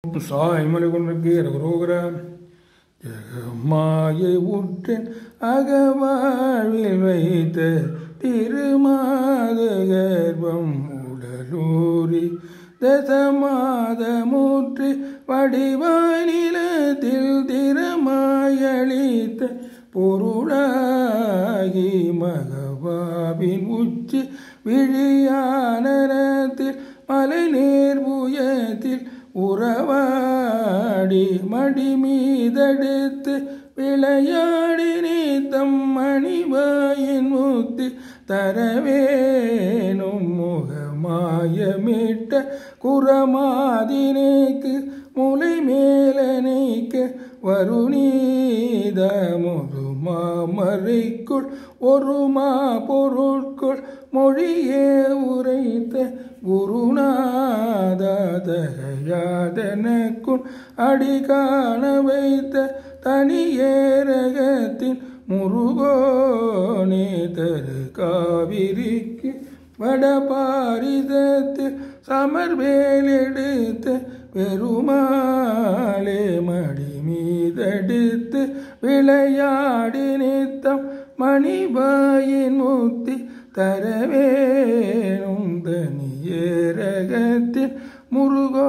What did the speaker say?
சாய்மலை கொண்டிருக்கு ரகுரோகரா ஜெகமாயை உற்றேன் அகவாழ்வில் வைத்த திருமாத கர்ப்பம் உடலூரி தசமாதமுற்றி வடிவாய் நிலத்தில் திறமாயளித்த பொருளாகி மகவாவின் உச்சி விழியானத்தில் மலை நேர் புயத்தில் உறவாடி மடி மீதெடுத்து விளையாடி நீத்தம் மணிவாயின் முத்தி தரவேனும் முகமாயமிட்ட குறமாதினேக்கு முலை மேலனைக்க வருணீத முதுமா மறைக்குள் ஒரு மா பொருட்குள் மொழியே உரைத்த குருநாதனைக்குள் அடிகாண வைத்த தனியேரகத்தின் முருகோனே தரு காவிரிக்கு வடபாரிதத்தில் சமர்வேல் எடுத்த பெருமாளே மடி மீதெடுத்து விளையாடி நித்தம் மணிவாயின் முத்தி தரவேணும் தனியேரகத்தில் முருகோ